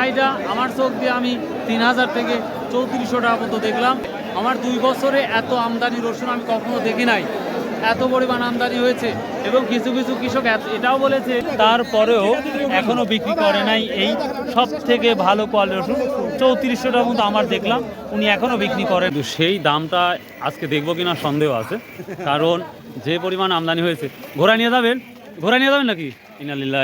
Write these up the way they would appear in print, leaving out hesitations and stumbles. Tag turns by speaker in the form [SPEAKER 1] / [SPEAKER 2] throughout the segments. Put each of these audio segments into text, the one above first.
[SPEAKER 1] ভাইটা আমার চোখ দিয়ে আমি 3000 থেকে 3400 টাকা পর্যন্ত দেখলাম। আমার 2 বছরে এত আমদানি রসুন আমি কখনো দেখি নাই, এত পরিমাণ আমদানি হয়েছে। এবং কিছু কিছু কৃষক এটাও বলেছে তারপরেও এখনো বিক্রি করে নাই এই সব থেকে ভালো কোয়ালিটি রসুন 3400 টাকা মতো আমার দেখলাম, উনি এখনো বিক্রি করেন। সেই দামটা আজকে দেখবো কিনা সন্দেহ আছে, কারণ যে পরিমাণ আমদানি হয়েছে। ঘোড়া নিয়ে যাবেন নাকি? ইনালিল্লাহ।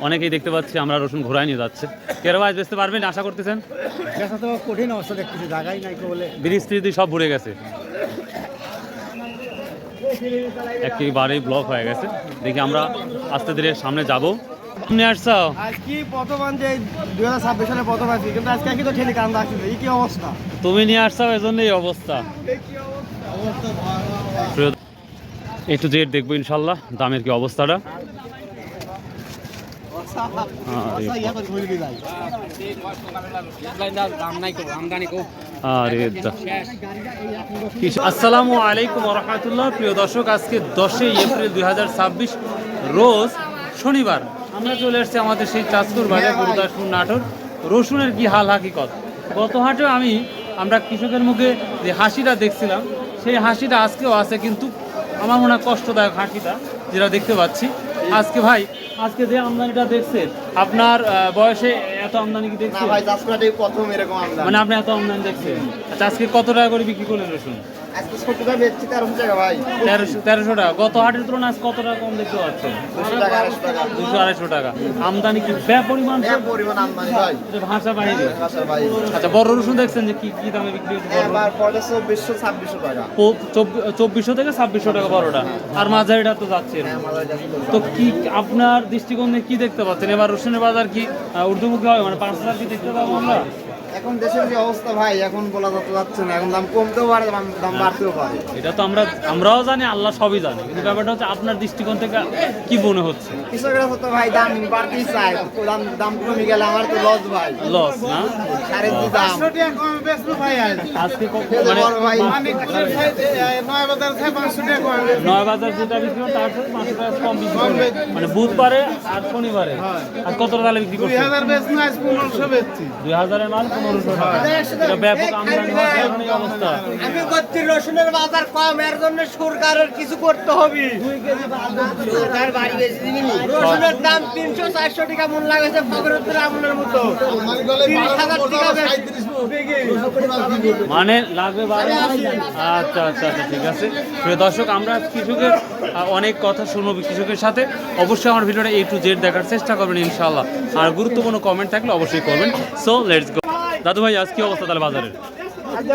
[SPEAKER 1] অনেকেই দেখতে পাচ্ছি আমরা রসুন ঘোড়ায় নিয়ে যাচ্ছে। কেরবা আজ বেচতে পারবেন আশা করতেছেন?
[SPEAKER 2] কঠিন অবস্থা দেখতেছি, জায়গায় নাই বলে
[SPEAKER 1] বৃষ্টি সব ভরে গেছে, একেবারেই ব্লক হয়ে গেছে। দেখি আমরা আস্তে ধীরে সামনে যাবো। সামনে আসছো
[SPEAKER 2] আজকে প্রথম যে 2026 সালে প্রথম আসছি, কিন্তু আজকে কি তো ঠেলি কান্দা আসছে। এই কি অবস্থা?
[SPEAKER 1] তুমি নিয়ে আসছো, এই জন্য এই অবস্থা। একটু জেড দেখবো ইনশাল্লাহ দামের কি অবস্থাটা। আসসালামু আলাইকুম রহমতুল্লাহ। প্রিয় দর্শক, আজকে 10 এপ্রিল 2026 রোজ শনিবার। আমরা চলে এসেছি আমাদের সেই চাঁদপুর বাজার গুরুদাসপুর নাটোর। রসুনের কি হাল হাকিকত, গত হাটে আমরা কৃষকের মুখে যে হাসিটা দেখছিলাম সেই হাসিটা আজকেও আছে, কিন্তু আমার মনে হয় কষ্টদায়ক হাসিটা যেটা দেখতে পাচ্ছি আজকে। ভাই আজকে যে আমদানিটা দেখছেন, আপনার বয়সে এত আমদানি কি দেখছেন? মানে আপনি এত আমদানি দেখছেন। আচ্ছা, আজকে কত টাকা করে বিক্রি করলেন রসুন?
[SPEAKER 2] আজকে 70 টাকা বেচছি, 1300 টাকা ভাই।
[SPEAKER 1] 1300 টাকা। গত হাটের তুলনায় আজ কত টাকা কম দেখতে পাচ্ছেন? 200-250 টাকা। আমদানি কি পরিমাণ
[SPEAKER 2] আমদানি ভাই,
[SPEAKER 1] ভাষা বাইরে। আচ্ছা, বড় রসুন দেখছেন যে কি কি দামে বিক্রি হচ্ছে?
[SPEAKER 2] 2400-2600 টাকা।
[SPEAKER 1] 2400 থেকে 2600 টাকা বড়টা, আর মাঝারিটা তো যাচ্ছে। তো কি আপনার দৃষ্টিকোণে কি দেখতে পাচ্ছেন এবার রসুনের বাজার কি ঊর্ধ্বমুখী হবে, মানে 5000 কি দেখতে পাবো আমরা?
[SPEAKER 2] এখন দেশের যে অবস্থা ভাই, এখন বলা যাচ্ছে না, এখন দাম কমতেও পারে, দাম বাড়তেও পারে।
[SPEAKER 1] এটা তো আমরাও জানি, আল্লাহ সবই জানে, কিন্তু ব্যাপারটা হচ্ছে আপনার দৃষ্টিকোণ থেকে কি মনে হচ্ছে?
[SPEAKER 2] কৃষকরা তো ভাই দাম বাড়তেই চায়, দাম কমে গেলে আমার তো লস ভাই।
[SPEAKER 1] লস না?
[SPEAKER 2] সারের যে দাম
[SPEAKER 1] আজকে নয় বাজার যেটা বিক্রি হয় তার থেকে 500 টাকা কম বিক্রি করে, মানে বুধবারে আর শনিবারে। আর কত টাকা বিক্রি করছে? 2000 এর মাল 1500 টাকা। এটা ব্যাপক আমদানি হওয়ার কারণে এই অবস্থা।
[SPEAKER 2] আমি করছি রসুনের বাজার কম, এর জন্য সরকারের কিছু করতে হবে। সরকার বাড়ি বেশি দিবি। রসুনের দাম 300-400 টাকা মন লাগাছে ফখরুদ্দিন আমলের মতো। 30,000 টাকা
[SPEAKER 1] মানে লাগবে 12। আচ্ছা আচ্ছা আচ্ছা, ঠিক আছে। প্রিয় দর্শক, আমরা কৃষকের অনেক কথা শুনবো কৃষকের সাথে। অবশ্যই আমার ভিডিওটা A to Z দেখার চেষ্টা করবেন ইনশাআল্লাহ। আর গুরুত্বপূর্ণ কমেন্ট থাকলে অবশ্যই করবেন। So let's go. দাদু ভাই, আজ কি অবস্থা তাহলে বাজারের?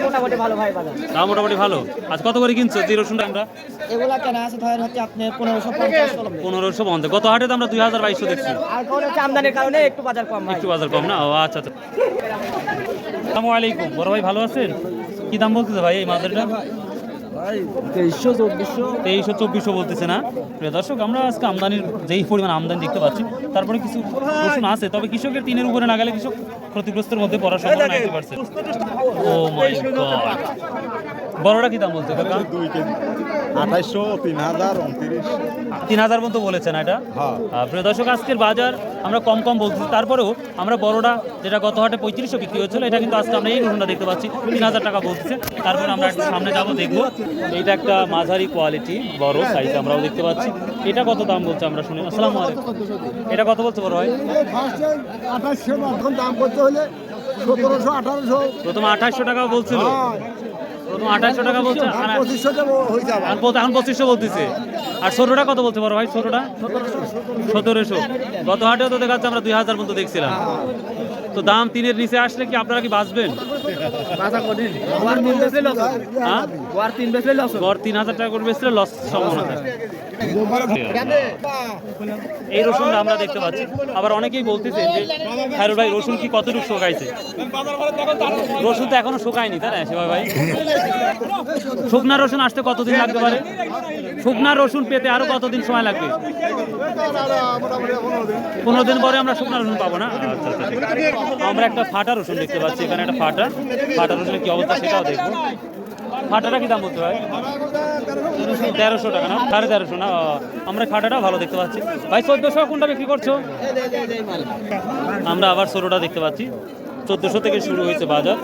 [SPEAKER 2] মোটামুটি ভালো ভাই বাজার।
[SPEAKER 1] দাম মোটামুটি ভালো। আজ কত করে কিনছো যে রসুনটা? আমরা
[SPEAKER 2] এগুলা কেনা আছে ধরেন হচ্ছে আপনি 1550।
[SPEAKER 1] 1550। গত হাটে তো আমরা 2200 দেখছি।
[SPEAKER 2] আর কোন হচ্ছে আমদানির কারণে একটু বাজার কম ভাই।
[SPEAKER 1] একটু বাজার কম না? ও আচ্ছা আচ্ছা। আসসালামু আলাইকুম বড় ভাই, ভালো আছেন? কি দাম বলতেছে ভাই এই মাছেরটা?
[SPEAKER 2] ভাই 2300-2400
[SPEAKER 1] বলতেছে না? প্রিয় দর্শক, আমরা আজকে আমদানির যেই পরিমাণ আমদানি দেখতে পাচ্ছি, তারপরে কিছু রসুন আছে, তবে কৃষকের টিনের উপরে না গেলে কৃষক ক্ষতিগ্রস্তের মধ্যে পড়ার সম্ভাবনা 90%। ও মাই গড। বড়টা কি দাম বলতে কাকা?
[SPEAKER 3] 2 কেজি 2800, 3000, 29।
[SPEAKER 1] 3000 মতো বলেছেন এটা। প্রিয় দর্শক, আজকের বাজার আমরা কম বলতেছি, তারপরেও আমরা বড়টা যেটা গত হাটে 3500 বিক্রি হচ্ছিল, এটা কিন্তু আজকে আমরা এই রসুনটা দেখতে পাচ্ছি 3000 টাকা বলতেছে। তারপরে আমরা একটু সামনে যাবো, দেখবো। এইটা একটা মাঝারি কোয়ালিটি বড় সাইজ আমরাও দেখতে পাচ্ছি। এটা কত দাম বলছে আমরা শুনি? আসসালামু আলাইকুম। এটা কত বলছে বড় ভাই?
[SPEAKER 3] 2800, এখন দাম করতে হলে 1700-1800।
[SPEAKER 1] প্রথম 2800 টাকা বলছিল, প্রথম 2800 টাকা বলছে,
[SPEAKER 3] আর 2500 হয়ে যাবে।
[SPEAKER 1] এখন 2500 বলতেছে। আর ছোটটা কত বলছে বড় ভাই? ছোটটা 1700। গত হাটেও তো দেখাচ্ছে আমরা 2000 মতো দেখছিলাম। তো দাম 3-এর নিচে আসলে কি আপনারা কি বাঁচবেন? গড় 3000 টাকা করে বেচলে লস সম্ভাবনা থাকে। এই রসুনটা আমরা দেখতে পাচ্ছি। আবার অনেকেই বলতেছে যে খায়রুল ভাই রসুন কি কতটুকু শুকাইছে? রসুন তো এখনো শুকায়নি, তাই না শিবা ভাই? শুকনা রসুন আসতে কতদিন লাগতে পারে? শুকনা রসুন পেতে আরো কতদিন সময় লাগবে? 15 দিন পরে আমরা শুকনা রসুন পাবো না? আচ্ছা আচ্ছা, ঠিক আছে। আমরা একটা ফাটা রসুন দেখতে পাচ্ছি, এখানে একটা ফাটা রসুনের কি অবস্থা সেটাও দেখবো। খাটাটা কি দাম বলতে ভাই? 1300 টাকা না, 1350 না। আমরা খাটাটা ভালো দেখতে পাচ্ছি ভাই। 1400 কোনটা বিক্রি করছো? আমরা আবার ছোটটা দেখতে পাচ্ছি। 1400 থেকে শুরু হয়েছে বাজার।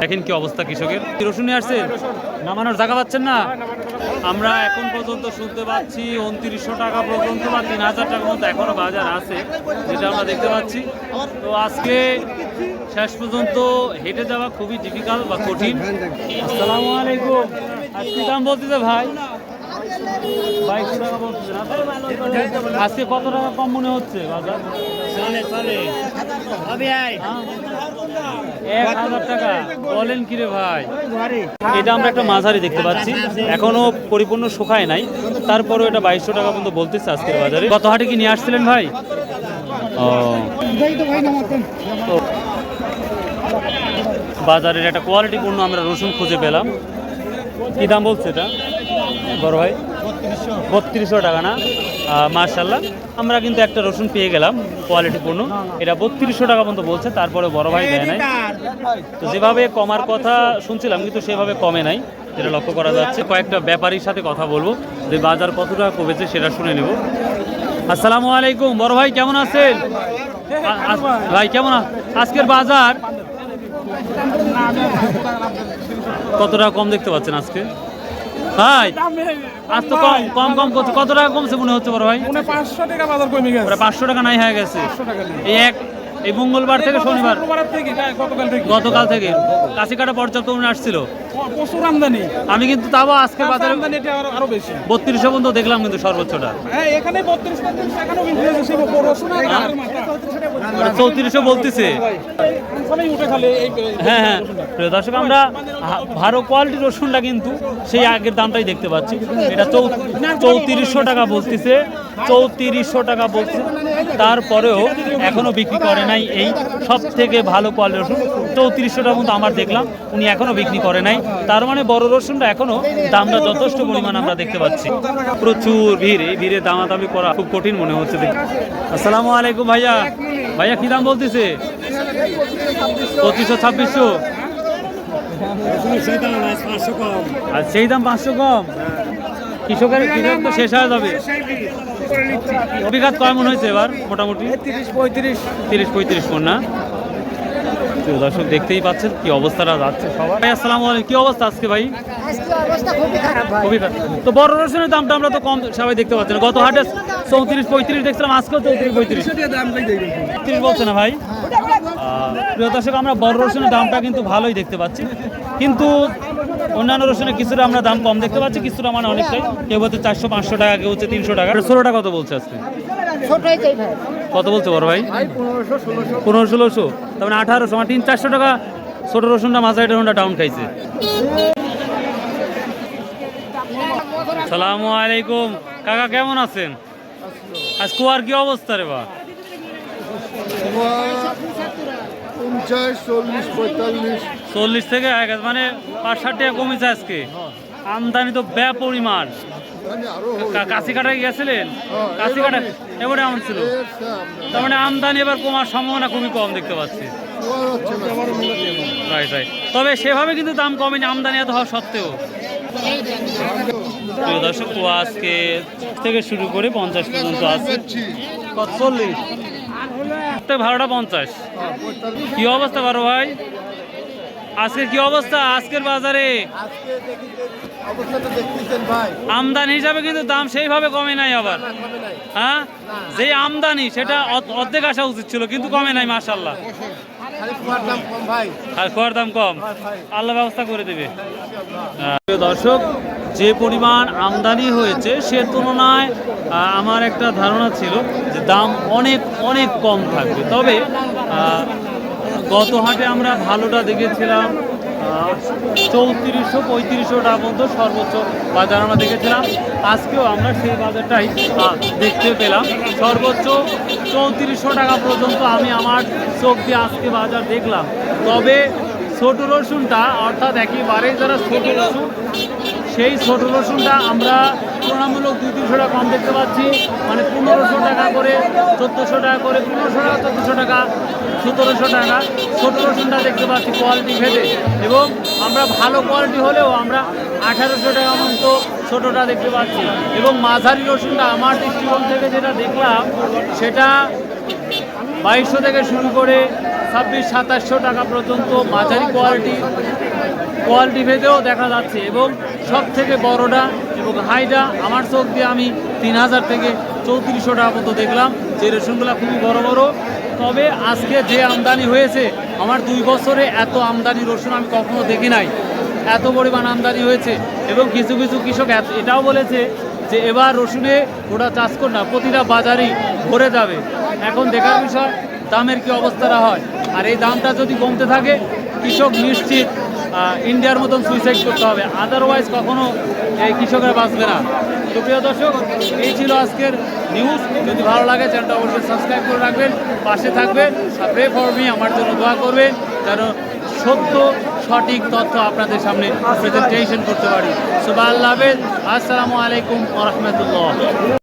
[SPEAKER 1] দেখেন কি অবস্থা কৃষকের। রসুন নিয়ে আসছে, নামানোর জায়গা পাচ্ছেন না। আমরা এখন পর্যন্ত শুনতে পাচ্ছি 2900 টাকা পর্যন্ত বা 3000 টাকা পর্যন্ত এখনো বাজার আছে, যেটা আমরা দেখতে পাচ্ছি। তো আজকে শেষ পর্যন্ত হেঁটে যাওয়া খুবই ডিফিকাল্ট বা কঠিন। আসসালামু আলাইকুম। আজকে দাম বলতেছে ভাই 2200 টাকা বলতেছে না? আজকে কত টাকা কম মনে হচ্ছে বাজার? 1000 টাকা বলেন কি রে ভাই? এটা আমরা একটা মাঝারি দেখতে পাচ্ছি, এখনো পরিপূর্ণ শুকায় নাই, তারপরেও এটা 2200 টাকা পর্যন্ত বলতেছে আজকের বাজারে। কত হাটে কি নিয়ে আসছিলেন ভাই? ও, তো বাজারের একটা কোয়ালিটিপূর্ণ আমরা রসুন খুঁজে পেলাম। কি দাম বলছে এটা বড় ভাই? 3200 টাকা না? মার্শাল্লাহ, আমরা কিন্তু একটা রসুন পেয়ে গেলাম কোয়ালিটিপূর্ণ। এটা 3200 টাকা পর্যন্ত বলছে, তারপরে বড় ভাই দেয় নাই। তো যেভাবে কমার কথা শুনছিলাম কিন্তু সেভাবে কমে নাই, যেটা লক্ষ্য করা যাচ্ছে। কয়েকটা ব্যাপারীর সাথে কথা বলবো, যে বাজার কত টাকা কমেছে সেটা শুনে নেব। আসসালামু আলাইকুম বড় ভাই, কেমন আছেন ভাই? কেমন আজকের বাজার কত টাকা কম দেখতে পাচ্ছেন আজকে ভাই? আজ তো কম কম কম করছে। কত টাকা কমছে মনে হচ্ছে বড় ভাই?
[SPEAKER 4] 500 টাকা বাজার কমে গেছে।
[SPEAKER 1] 500 টাকা নাই হয়ে গেছে
[SPEAKER 4] 500 টাকা নেই।
[SPEAKER 1] এই মঙ্গলবার থেকে শনিবার, গতকাল থেকে কাশি কাটা পর্যাপ্ত আসছিল,
[SPEAKER 4] প্রচুর আমদানি।
[SPEAKER 1] আমি কিন্তু তাও আজকে বাজারে
[SPEAKER 4] আমদানি এটা আরো বেশি।
[SPEAKER 1] 3200 পর্যন্ত দেখলাম কিন্তু সর্বোচ্চটা।
[SPEAKER 4] হ্যাঁ, এখানে 32 এখানেও বিক্রি হয়েছে। সেই রসুন আর গাছের মাথা
[SPEAKER 1] 3400 বলতেছে।
[SPEAKER 4] সবাই উঠে খালে এই
[SPEAKER 1] হ্যাঁ হ্যাঁ, প্রিয় দর্শক, আমরা ভালো কোয়ালিটির রসুনটা কিন্তু সেই আগের দামটাই দেখতে পাচ্ছি। এটা 3400 টাকা বলতেছে, 3400 টাকা বলছে, তারপরেও এখনো বিক্রি করে নাই এই সব থেকে ভালো কোয়ালিটির রসুন। 3400 টাকা মতো আমার দেখলাম, উনি এখনো বিক্রি করে নাই। তার মানে বড় রসুনটা এখনো দামটা যথেষ্ট পরিমাণ আমরা দেখতে পাচ্ছি। প্রচুর ভিড়, এই ভিড়ে দামাদামি করা খুব কঠিন মনে হচ্ছে। আসসালামু আলাইকুম ভাইয়া। ভাইয়া কি দাম বলতেছে? 2500 2600? আর সেই দাম 500 কম। কৃষক তো শেষ হয়ে যাবে। অভিঘাত কয় মন হয়েছে এবার মোটামুটি? 30-35 মন না? দর্শক দেখতেই পাচ্ছেন কি অবস্থাটা যাচ্ছে সবার। ভাই আসসালামু আলাইকুম, কি অবস্থা আজকে ভাই? খুবই খারাপ। তো বড় রসুনের দামটা আমরা তো কম সবাই দেখতে পাচ্ছি না। গত হাটে 34-35 দেখছিলাম, আজকেও 34-35 বলছে না ভাই? প্রিয় দর্শক, আমরা বড় রসুনের দামটা কিন্তু ভালোই দেখতে পাচ্ছি, কিন্তু অন্যান্য রসুনের কিছুটা আমরা দাম কম দেখতে পাচ্ছি, কিছুটা মানে অনেকটাই। কেউ বলছে 400-500 টাকা, কেউ হচ্ছে 300 টাকা। 16 টাকা কত বলছে আজকে? কত বলছে বড় ভাই? 1500-1600, তার মানে 1800, মানে 300-400 টাকা ছোট রসুনটা মাঝারি রসুনটা ডাউন খাইছে। সালামু আলাইকুম কাকা, কেমন আছেন? আজ কুয়ার কি অবস্থা রে বা? 40 থেকে মানে 5-60 টাকা কমেছে আজকে। আমদানি তো পরিমাণ। কাশি কাটায় গেছিলেন? কাশি কাটা এবারে এমন ছিল, তার মানে আমদানি এবার কমার সম্ভাবনা খুবই কম দেখতে পাচ্ছি। রাইট রাইট, তবে সেভাবে কিন্তু দাম কমেনি আমদানি এত হওয়া সত্ত্বেও। দর্শক, কুয়া আজকে থেকে শুরু করে 50 পর্যন্ত আছে। 40 ভাড়াটা 50। কি অবস্থা বড় ভাই আজকে? কি অবস্থা আজকের বাজারে? আমদানি হিসাবে কিন্তু দাম সেইভাবে কমে নাই আবার। হ্যাঁ, যে আমদানি সেটা অর্ধেক আসা উচিত ছিল, কিন্তু কমে নাই মাশাআল্লাহ। আর খোয়ার দাম কম, আল্লাহ ব্যবস্থা করে দেবে। দর্শক, যে পরিমাণ আমদানি হয়েছে সে তুলনায় আমার একটা ধারণা ছিল যে দাম অনেক অনেক কম থাকবে। তবে গত হাটে আমরা ভালোটা দেখেছিলাম 3400-3500 টাকা পর্যন্ত সর্বোচ্চ বাজার আমরা দেখেছিলাম। আজকেও আমরা সেই বাজারটাই দেখতে পেলাম। সর্বোচ্চ 3400 টাকা পর্যন্ত আমি আমার চোখ দিয়ে আজকে বাজার দেখলাম। তবে ছোট রসুনটা, অর্থাৎ একেবারেই যারা ছোট রসুন, সেই ছোট রসুনটা আমরা তুলনামূলক 200-300 টাকা কম দেখতে পাচ্ছি। মানে 1500 টাকা করে, 1400 টাকা করে, 1500 টাকা 1400 টাকা 1700 টাকা। ছোটো রসুনটা দেখতে পাচ্ছি কোয়ালিটি ভেদে, এবং আমরা ভালো কোয়ালিটি হলেও আমরা 1800 টাকা মতো ছোটোটা দেখতে পাচ্ছি। এবং মাঝারি রসুনটা আমার দৃষ্টিকোণ থেকে যেটা দেখলাম সেটা 2200 থেকে শুরু করে 2600-2700 টাকা পর্যন্ত মাঝারি কোয়ালিটি ভেদেও দেখা যাচ্ছে। এবং সব থেকে বড়োটা এবং হাইটা আমার চোখ দিয়ে আমি 3000 থেকে 3400 টাকা পর্যন্ত দেখলাম, যে রসুনগুলো খুবই বড় বড়। তবে আজকে যে আমদানি হয়েছে, আমার 2 বছরে এত আমদানি রসুন আমি কখনো দেখি নাই, এত পরিমাণ আমদানি হয়েছে। এবং কিছু কিছু কৃষক এটাও বলেছে যে এবার রসুনে ওটা চাষ কর না, প্রতিটা বাজারই ভরে যাবে। এখন দেখার বিষয় দামের কি অবস্থাটা হয়। আর এই দামটা যদি কমতে থাকে, কৃষক নিশ্চিত ইন্ডিয়ার মতন সুইসাইড করতে হবে, আদারওয়াইজ কখনো এই কৃষকরা বাঁচবে না। তো প্রিয় দর্শক, এই ছিল আজকের নিউজ। যদি ভালো লাগে চ্যানেলটা অবশ্যই সাবস্ক্রাইব করে রাখবেন, পাশে থাকবেন, প্রে ফর মি, আমার জন্য দোয়া করবেন যেন সত্য সঠিক তথ্য আপনাদের সামনে প্রেজেন্টেশন করতে পারি। সুবহানাল্লাহ, আসসালামু আলাইকুম ওয়া রাহমাতুল্লাহ।